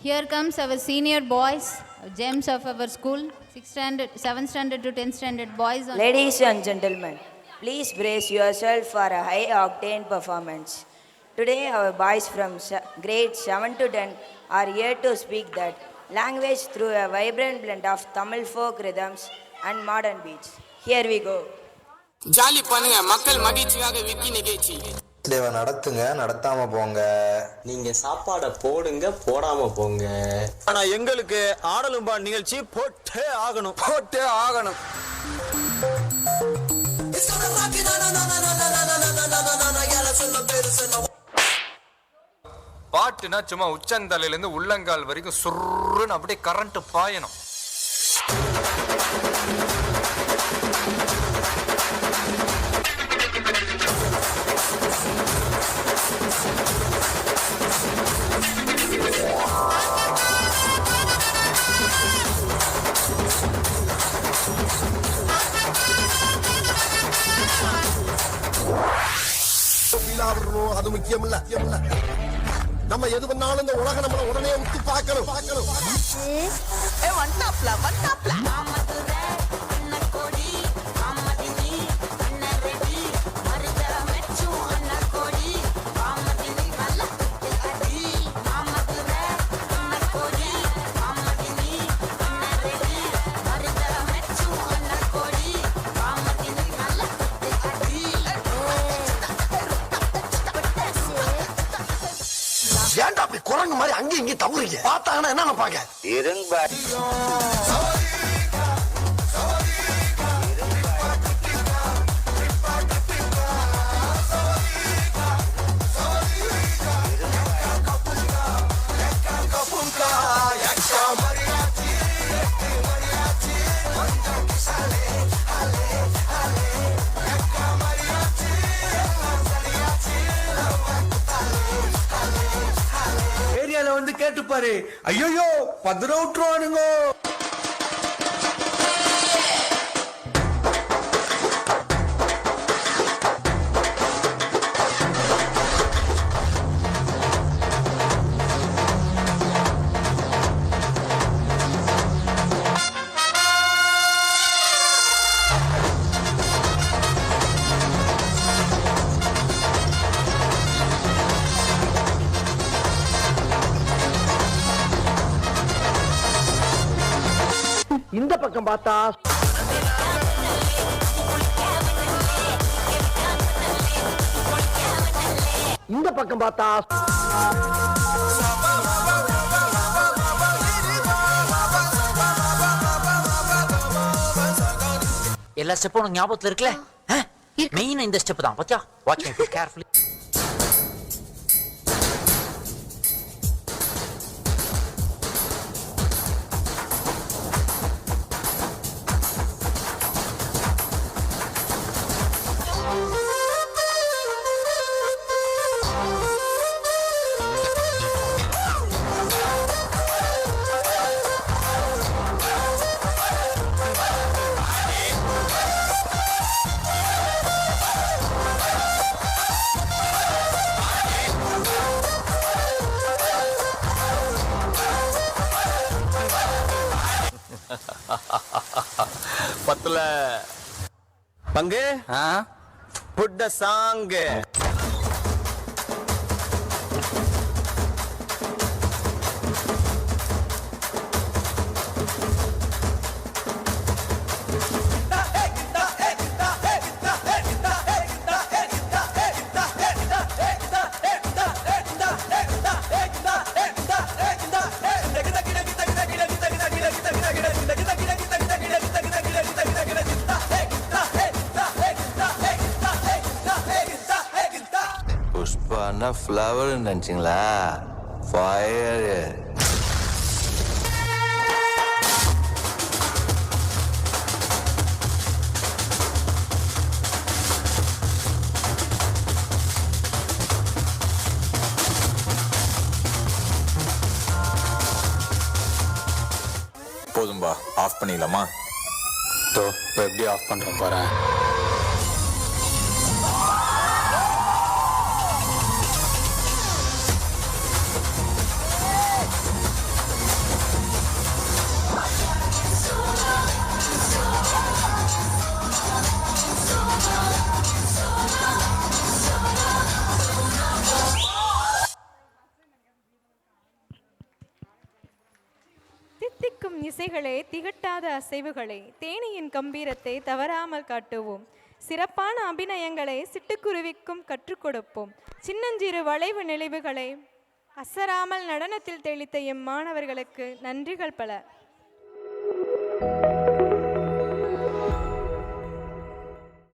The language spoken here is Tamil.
Here comes our senior boys, gems of our school, 6th standard, 7th standard to 10th standard boys. Ladies and gentlemen, please brace yourself for a high-octane performance. Today, our boys from grades 7 to 10 are here to speak that language through a vibrant blend of Tamil folk rhythms and modern beats. Here we go. Jolly பண்ணுங்க, மக்கள் மகிழ்ச்சியாக விக்கி நிகழ்ச்சி தேவை நடத்துங்க, நடத்தாம போங்க. நீங்க சாப்பாட போடுங்க, போடாம போங்க. ஆனா எங்களுக்கு ஆடலும்பா நிகழ்ச்சி போட்டே ஆகணும். பாட்டுனா சும்மா உச்சந்தலையில இருந்து உள்ளங்கால் வரைக்கும் சுருன்னு அப்படியே கரண்ட் பாயணும். அது முக்கியம் இல்ல. நம்ம எது பண்ணாலும் இந்த உலக நம்மள உடனே உத்து பார்க்கணும். ஏன்டா அப்படி குரங்கு மாதிரி அங்கேயும் இங்கேயும் தவறுங்க? பார்த்தாங்கன்னா என்ன நினைப்பாங்க? வந்து கேட்டுப்பாரு, ஐயோ பத்திர விட்டுருவானுங்க. இந்த பக்கம் பார்த்தா இந்த பக்கம் பார்த்தா எல்லா ஸ்டெப்பும் உனக்கு ஞாபகத்துல இருக்குல்ல? மெயின் இந்த ஸ்டெப் தான். பாத்தியா? Watch me carefully. பத்துல பங்கு புட்ட சாங்கு புஷ்பானா ஃப்ளவர் நினைச்சிங்களா? ஃபயர். போதும்பா, ஆஃப் பண்ணிடலாமா? இப்போ எப்படி ஆஃப் பண்றோம் பாரு. தித்திக்கும் இசைகளே, திகட்டாத அசைவுகளே, தேனியின் கம்பீரத்தை தவறாமல் காட்டுவோம். சிறப்பான அபிநயங்களை சிட்டுக்குருவிக்கும் கற்றுக் கொடுப்போம். சின்னஞ்சிறு வளைவு நெளிவுகளை அசராமல் நடனத்தில் தெளித்த எம் மாணவர்களுக்கு நன்றிகள் பல.